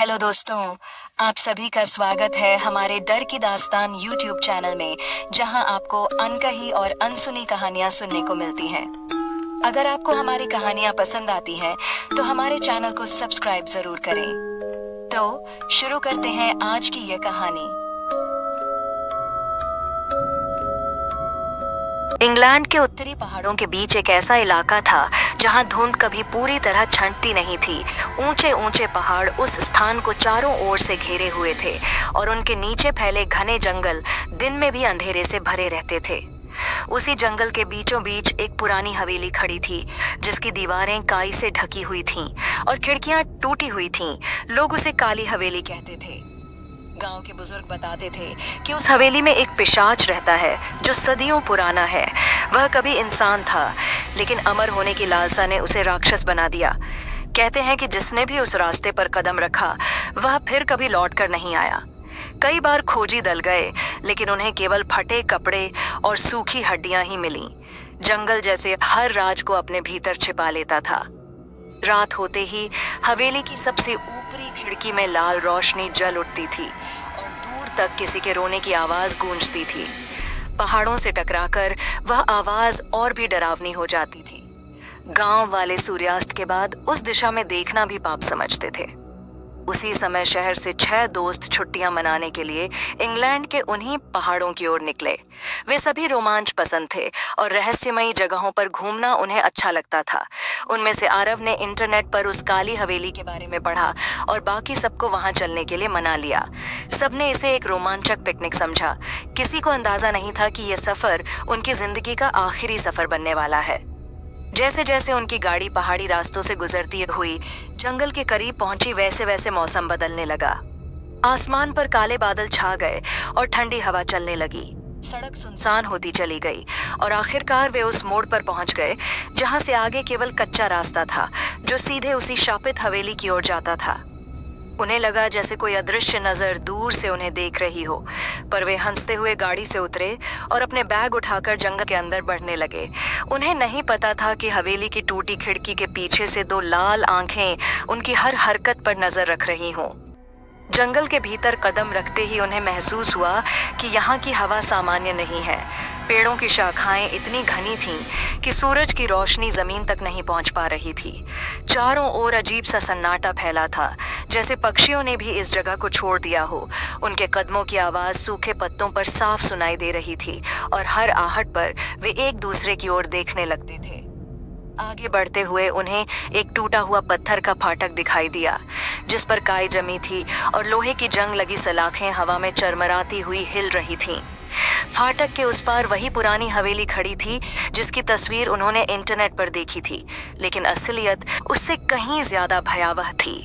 Hello दोस्तों, आप सभी का स्वागत है हमारे डर की दास्तान यूट्यूब चैनल में, जहां आपको अनकही और अनसुनी कहानियां सुनने को मिलती हैं। अगर आपको हमारी कहानियां पसंद आती हैं, तो हमारे चैनल को सब्सक्राइब जरूर करें। तो शुरू करते हैं आज की यह कहानी। इंग्लैंड के उत्तरी पहाड़ों के बीच एक ऐसा इलाका था जहां धुंध कभी पूरी तरह छंटती नहीं थी। ऊंचे ऊंचे पहाड़ उस स्थान को चारों ओर से घेरे हुए थे और उनके नीचे फैले घने जंगल दिन में भी अंधेरे से भरे रहते थे। उसी जंगल के बीचों बीच एक पुरानी हवेली खड़ी थी, जिसकी दीवारें काई से ढकी हुई थीं और खिड़कियां टूटी हुई थीं। लोग उसे काली हवेली कहते थे। गांव के बुजुर्ग बताते थे कि उस हवेली में एक पिशाच रहता है जो सदियों पुराना है। वह कभी इंसान था, लेकिन अमर होने की लालसा ने उसे राक्षस बना दिया। कहते हैं कि जिसने भी उस रास्ते पर कदम रखा, वह फिर कभी लौट कर नहीं आया। कई बार खोजी दल गए, लेकिन उन्हें केवल फटे कपड़े और सूखी हड्डियां ही मिली। जंगल जैसे हर राज को अपने भीतर छिपा लेता था। रात होते ही हवेली की सबसे ऊपरी खिड़की में लाल रोशनी जल उठती थी और दूर तक किसी के रोने की आवाज गूंजती थी। पहाड़ों से टकराकर वह आवाज और भी डरावनी हो जाती थी। गांव वाले सूर्यास्त के बाद उस दिशा में देखना भी पाप समझते थे। उसी समय शहर से 6 दोस्त छुट्टियां मनाने के लिए इंग्लैंड के उन्हीं पहाड़ों की ओर निकले। वे सभी रोमांच पसंद थे और रहस्यमयी जगहों पर घूमना उन्हें अच्छा लगता था। उनमें से आरव ने इंटरनेट पर उस काली हवेली के बारे में पढ़ा और बाकी सबको वहां चलने के लिए मना लिया। सबने इसे एक रोमांचक पिकनिक समझा। किसी को अंदाजा नहीं था कि यह सफर उनकी जिंदगी का आखिरी सफर बनने वाला है। जैसे जैसे उनकी गाड़ी पहाड़ी रास्तों से गुजरती हुई जंगल के करीब पहुंची, वैसे वैसे मौसम बदलने लगा। आसमान पर काले बादल छा गए और ठंडी हवा चलने लगी। सड़क सुनसान होती चली गई और आखिरकार वे उस मोड़ पर पहुंच गए जहां से आगे केवल कच्चा रास्ता था, जो सीधे उसी शापित हवेली की ओर जाता था। उन्हें लगा जैसे कोई अदृश्य नजर दूर से उन्हें देख रही हो, पर वे हंसते हुए गाड़ी से उतरे और अपने बैग उठाकर जंगल के अंदर बढ़ने लगे। उन्हें नहीं पता था कि हवेली की टूटी खिड़की के पीछे से 2 लाल आंखें उनकी हर हरकत पर नजर रख रही हों। जंगल के भीतर कदम रखते ही उन्हें महसूस हुआ कि यहाँ की हवा सामान्य नहीं है। पेड़ों की शाखाएं इतनी घनी थीं कि सूरज की रोशनी जमीन तक नहीं पहुंच पा रही थी। चारों ओर अजीब सा सन्नाटा फैला था, जैसे पक्षियों ने भी इस जगह को छोड़ दिया हो। उनके कदमों की आवाज सूखे पत्तों पर साफ सुनाई दे रही थी और हर आहट पर वे एक दूसरे की ओर देखने लगते थे। आगे बढ़ते हुए उन्हें एक टूटा हुआ पत्थर का फाटक दिखाई दिया, जिस पर काई जमी थी और लोहे की जंग लगी सलाखें हवा में चरमराती हुई हिल रही थीं। फाटक के उस पार वही पुरानी हवेली खड़ी थी जिसकी तस्वीर उन्होंने इंटरनेट पर देखी थी, लेकिन असलियत उससे कहीं ज्यादा भयावह थी।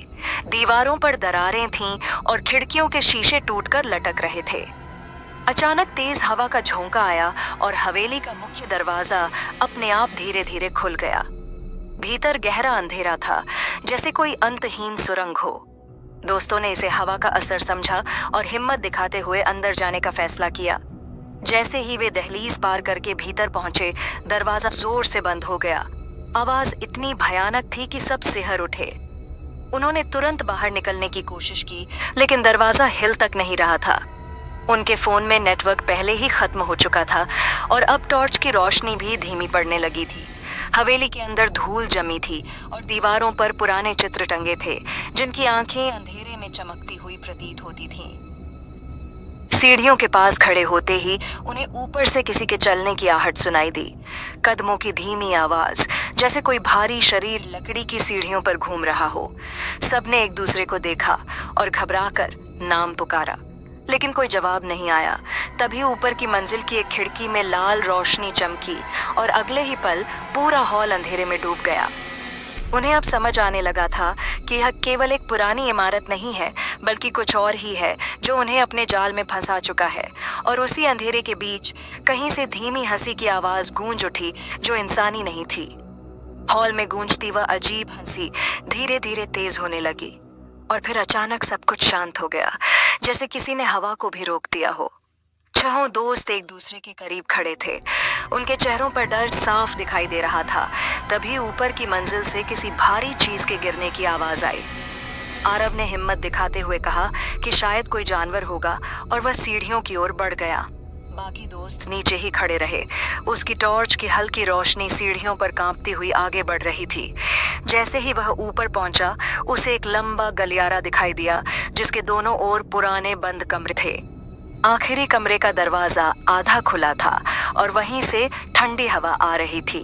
दीवारों पर दरारें थीं और खिड़कियों के शीशे टूटकर लटक रहे थे। अचानक तेज हवा का झोंका आया और हवेली का मुख्य दरवाजा अपने आप धीरे धीरे खुल गया। भीतर गहरा अंधेरा था, जैसे कोई अंतहीन सुरंग हो। दोस्तों ने इसे हवा का असर समझा और हिम्मत दिखाते हुए अंदर जाने का फैसला किया। जैसे ही वे दहलीज पार करके भीतर पहुंचे, दरवाजा जोर से बंद हो गया। आवाज इतनी भयानक थी कि सब सिहर उठे। उन्होंने तुरंत बाहर निकलने की कोशिश की, लेकिन दरवाजा हिल तक नहीं रहा था। उनके फोन में नेटवर्क पहले ही खत्म हो चुका था और अब टॉर्च की रोशनी भी धीमी पड़ने लगी थी। हवेली के अंदर धूल जमी थी और दीवारों पर पुराने चित्र टंगे थे, जिनकी आंखें अंधेरे में चमकती हुई प्रतीत होती थीं। सीढ़ियों के पास खड़े होते ही उन्हें ऊपर से किसी के चलने की आहट सुनाई दी। कदमों की धीमी आवाज, जैसे कोई भारी शरीर लकड़ी की सीढ़ियों पर घूम रहा हो। सबने एक दूसरे को देखा और घबराकर नाम पुकारा, लेकिन कोई जवाब नहीं आया। तभी ऊपर की मंजिल की एक खिड़की में लाल रोशनी चमकी और अगले ही पल पूरा हॉल अंधेरे में डूब गया। उन्हें अब समझ आने लगा था कि यह केवल एक पुरानी इमारत नहीं है, बल्कि कुछ और ही है जो उन्हें अपने जाल में फंसा चुका है। और उसी अंधेरे के बीच कहीं से धीमी हंसी की आवाज गूंज उठी, जो इंसानी नहीं थी। हॉल में गूंजती वह अजीब हंसी धीरे धीरे तेज होने लगी और फिर अचानक सब कुछ शांत हो गया, जैसे किसी ने हवा को भी रोक दिया हो। 6 दोस्त एक दूसरे के करीब खड़े थे। उनके चेहरों पर डर साफ दिखाई दे रहा था। तभी ऊपर की मंजिल से किसी भारी चीज के गिरने की आवाज आई। आरव ने हिम्मत दिखाते हुए कहा कि शायद कोई जानवर होगा और वह सीढ़ियों की ओर बढ़ गया। बाकी दोस्त नीचे ही खड़े रहे। उसकी टॉर्च की हल्की रोशनी सीढ़ियों पर कांपती हुई आगे बढ़ रही थी। जैसे ही वह ऊपर पहुंचा, उसे एक लंबा गलियारा दिखाई दिया जिसके दोनों ओर पुराने बंद कमरे थे। आखिरी कमरे का दरवाजा आधा खुला था और वहीं से ठंडी हवा आ रही थी।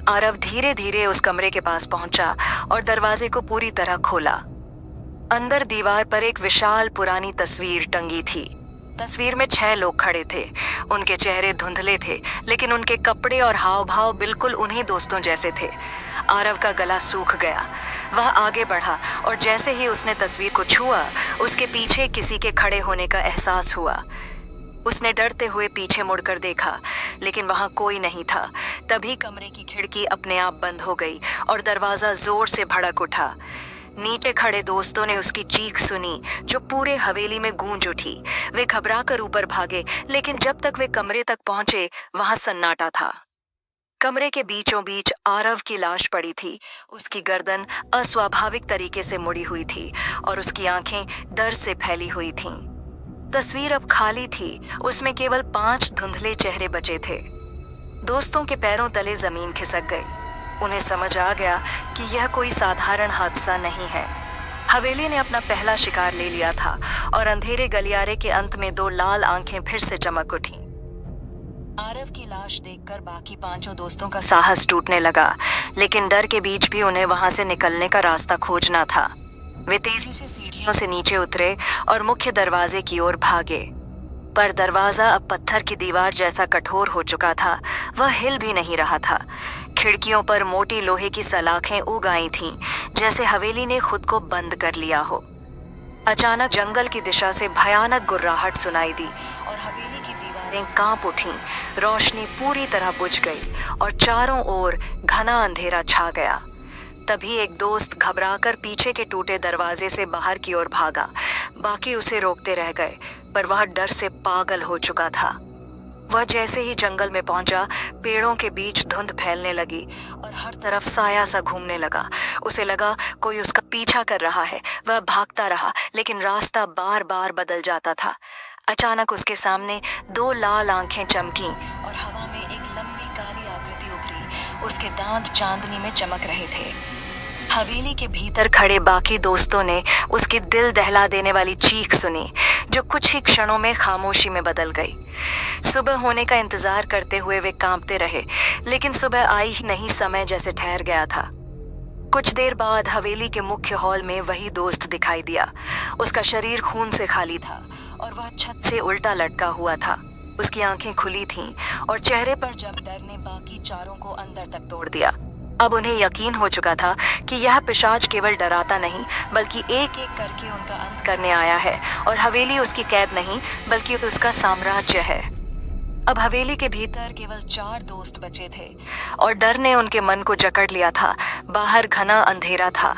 आरव धीरे धीरे उस कमरे के पास पहुंचा और दरवाजे को पूरी तरह खोला। अंदर दीवार पर एक विशाल पुरानी तस्वीर टंगी थी। तस्वीर में 6 लोग खड़े थे। उनके चेहरे धुंधले थे, लेकिन उनके कपड़े और हाव भाव बिल्कुल उन्हीं दोस्तों जैसे थे। आरव का गला सूख गया। वह आगे बढ़ा और जैसे ही उसने तस्वीर को छुआ, उसके पीछे किसी के खड़े होने का एहसास हुआ। उसने डरते हुए पीछे मुड़कर देखा, लेकिन वहां कोई नहीं था। तभी कमरे की खिड़की अपने आप बंद हो गई और दरवाजा जोर से भड़क उठा। नीचे खड़े दोस्तों ने उसकी चीख सुनी, जो पूरे हवेली में गूंज उठी। वे घबराकर ऊपर भागे, लेकिन जब तक वे कमरे तक पहुंचे, वहां सन्नाटा था। कमरे के बीचों बीच आरव की लाश पड़ी थी। उसकी गर्दन अस्वाभाविक तरीके से मुड़ी हुई थी और उसकी आंखें डर से फैली हुई थीं। तस्वीर अब खाली थी। उसमें केवल 5 धुंधले चेहरे बचे थे। दोस्तों के पैरों तले जमीन खिसक गई। उन्हें समझ आ गया कि यह कोई साधारण हादसा नहीं है। हवेली ने अपना पहला शिकार ले लिया था और अंधेरे गलियारे के अंत में 2 लाल आंखें फिर से चमक उठीं। आरव की लाश देखकर बाकी 5 दोस्तों का साहस टूटने लगा, लेकिन डर के बीच भी उन्हें वहां से निकलने का रास्ता खोजना था। वे तेजी से सीढ़ियों से नीचे उतरे और मुख्य दरवाजे की ओर भागे। पर दरवाजा अब पत्थर की दीवार जैसा कठोर हो चुका था। वह हिल भी नहीं रहा था। खिड़कियों पर मोटी लोहे की सलाखें उग आई थीं, जैसे हवेली ने खुद को बंद कर लिया हो। अचानक जंगल की दिशा से भयानक गुर्राहट सुनाई दी और हवेली की दीवारें कांप उठीं। रोशनी पूरी तरह बुझ गई और चारों ओर घना अंधेरा छा गया। तभी एक दोस्त घबराकर पीछे के टूटे दरवाजे से बाहर की ओर भागा। बाकी उसे रोकते रह गए, पर वह डर से पागल हो चुका था। वह जैसे ही जंगल में पहुंचा, पेड़ों के बीच धुंध फैलने लगी और हर तरफ साया सा घूमने लगा। उसे लगा कोई उसका पीछा कर रहा है। वह भागता रहा, लेकिन रास्ता बार बार बदल जाता था। अचानक उसके सामने 2 लाल आंखें चमकीं और हवा में एक लंबी काली आकृति उभरी। उसके दांत चांदनी में चमक रहे थे। हवेली के भीतर खड़े बाकी दोस्तों ने उसकी दिल दहला देने वाली चीख सुनी, जो कुछ ही क्षणों में खामोशी में बदल गई। सुबह होने का इंतजार करते हुए वे कांपते रहे, लेकिन सुबह आई ही नहीं। समय जैसे ठहर गया था। कुछ देर बाद हवेली के मुख्य हॉल में वही दोस्त दिखाई दिया। उसका शरीर खून से खाली था और वह छत से उल्टा लटका हुआ था। उसकी आंखें खुली थीं और चेहरे पर जब डर ने बाकी चारों को अंदर तक तोड़ दिया। अब उन्हें यकीन हो चुका था कि यह पिशाच केवल डराता नहीं, बल्कि एक एक करके उनका अंत करने आया है और हवेली उसकी कैद नहीं, बल्कि उसका साम्राज्य है। अब हवेली के भीतर केवल 4 दोस्त बचे थे और डर ने उनके मन को जकड़ लिया था। बाहर घना अंधेरा था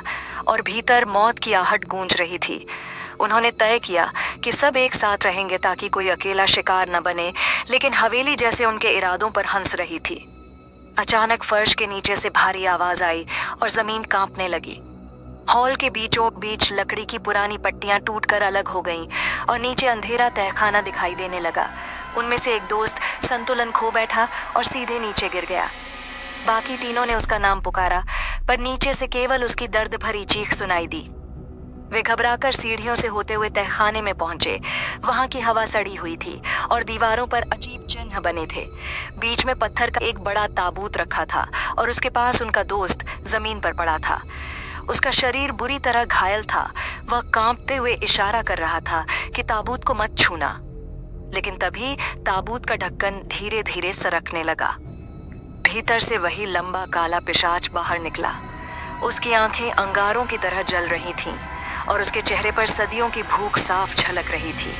और भीतर मौत की आहट गूंज रही थी। उन्होंने तय किया कि सब एक साथ रहेंगे ताकि कोई अकेला शिकार न बने, लेकिन हवेली जैसे उनके इरादों पर हंस रही थी। अचानक फर्श के नीचे से भारी आवाज आई और जमीन कांपने लगी। हॉल के बीचों बीच लकड़ी की पुरानी पट्टियां टूटकर अलग हो गईं और नीचे अंधेरा तहखाना दिखाई देने लगा। उनमें से एक दोस्त संतुलन खो बैठा और सीधे नीचे गिर गया। बाकी तीनों ने उसका नाम पुकारा, पर नीचे से केवल उसकी दर्द भरी चीख सुनाई दी। वे घबराकर सीढ़ियों से होते हुए तहखाने में पहुंचे। वहां की हवा सड़ी हुई थी और दीवारों पर अजीब चिन्ह बने थे। बीच में पत्थर का एक बड़ा ताबूत रखा था और उसके पास उनका दोस्त जमीन पर पड़ा था। उसका शरीर बुरी तरह घायल था। वह कांपते हुए इशारा कर रहा था कि ताबूत को मत छूना, लेकिन तभी ताबूत का ढक्कन धीरे धीरे सरकने लगा। भीतर से वही लंबा काला पिशाच बाहर निकला। उसकी आंखें अंगारों की तरह जल रही थीं और उसके चेहरे पर सदियों की भूख साफ झलक रही थी।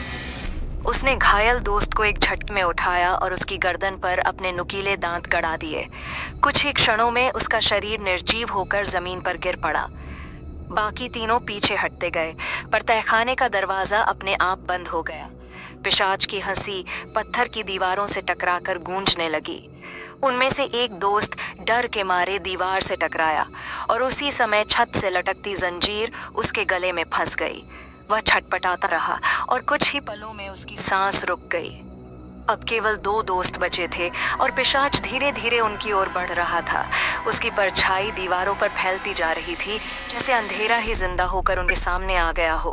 उसने घायल दोस्त को एक झटके में उठाया और उसकी गर्दन पर अपने नुकीले दांत गड़ा दिए। कुछ ही क्षणों में उसका शरीर निर्जीव होकर जमीन पर गिर पड़ा। बाकी तीनों पीछे हटते गए, पर तहखाने का दरवाजा अपने आप बंद हो गया। पिशाच की हंसी पत्थर की दीवारों से टकराकर गूंजने लगी। उनमें से एक दोस्त डर के मारे दीवार से टकराया और उसी समय छत से लटकती जंजीर उसके गले में फंस गई। वह छटपटाता रहा और कुछ ही पलों में उसकी सांस रुक गई। अब केवल 2 दोस्त बचे थे और पिशाच धीरे धीरे उनकी ओर बढ़ रहा था। उसकी परछाई दीवारों पर फैलती जा रही थी, जैसे अंधेरा ही जिंदा होकर उनके सामने आ गया हो।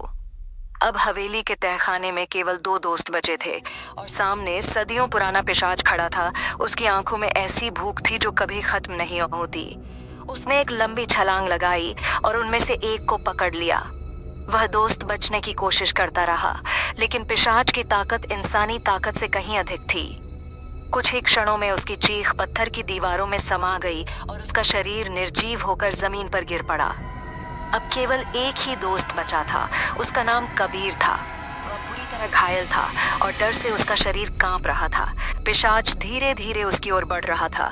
अब हवेली के तहखाने में केवल 2 दोस्त बचे थे और सामने सदियों पुराना पिशाच खड़ा था। उसकी आंखों में ऐसी भूख थी जो कभी खत्म नहीं होती। उसने एक लंबी छलांग लगाई और उनमें से एक को पकड़ लिया। वह दोस्त बचने की कोशिश करता रहा, लेकिन पिशाच की ताकत इंसानी ताकत से कहीं अधिक थी। कुछ ही क्षणों में उसकी चीख पत्थर की दीवारों में समा गई और उसका शरीर निर्जीव होकर जमीन पर गिर पड़ा। अब केवल एक ही दोस्त बचा था। उसका नाम कबीर था। वह पूरी तरह घायल था और डर से उसका शरीर कांप रहा था। पिशाच धीरे धीरे उसकी ओर बढ़ रहा था।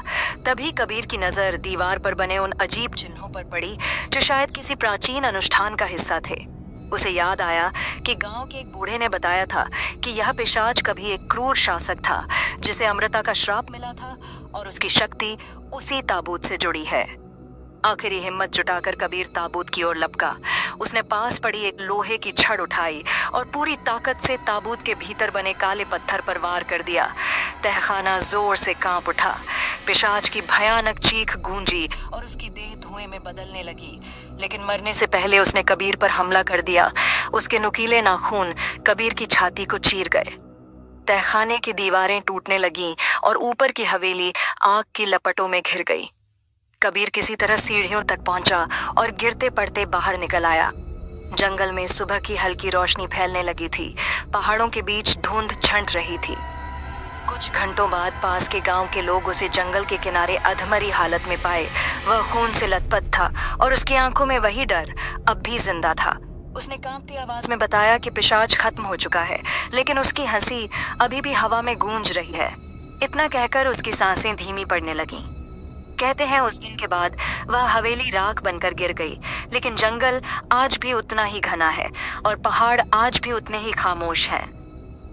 तभी कबीर की नजर दीवार पर बने उन अजीब चिन्हों पर पड़ी जो शायद किसी प्राचीन अनुष्ठान का हिस्सा थे। उसे याद आया कि गांव के एक बूढ़े ने बताया था कि यह पिशाच कभी एक क्रूर शासक था जिसे अमृता का श्राप मिला था और उसकी शक्ति उसी ताबूत से जुड़ी है। आखिरी हिम्मत जुटाकर कबीर ताबूत की ओर लपका। उसने पास पड़ी एक लोहे की छड़ उठाई और पूरी ताकत से ताबूत के भीतर बने काले पत्थर पर वार कर दिया। तहखाना जोर से कांप उठा। पिशाच की भयानक चीख गूंजी और उसकी देह धुएं में बदलने लगी, लेकिन मरने से पहले उसने कबीर पर हमला कर दिया। उसके नुकीले नाखून कबीर की छाती को चीर गए। तहखाने की दीवारें टूटने लगीं और ऊपर की हवेली आग की लपटों में घिर गई। कबीर किसी तरह सीढ़ियों तक पहुंचा और गिरते पड़ते बाहर निकल आया। जंगल में सुबह की हल्की रोशनी फैलने लगी थी। पहाड़ों के बीच धुंध छंट रही थी। कुछ घंटों बाद पास के गांव के लोग उसे जंगल के किनारे अधमरी हालत में पाए। वह खून से लथपथ था और उसकी आंखों में वही डर अब भी जिंदा था। उसने कांपती आवाज में बताया कि पिशाच खत्म हो चुका है, लेकिन उसकी हंसी अभी भी हवा में गूंज रही है। इतना कहकर उसकी सांसें धीमी पड़ने लगीं। कहते हैं उस दिन के बाद वह हवेली राख बनकर गिर गई, लेकिन जंगल आज भी उतना ही घना है और पहाड़ आज भी उतने ही खामोश हैं।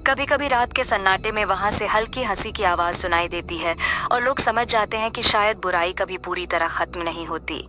कभी कभी रात के सन्नाटे में वहां से हल्की हंसी की आवाज सुनाई देती है और लोग समझ जाते हैं कि शायद बुराई कभी पूरी तरह खत्म नहीं होती।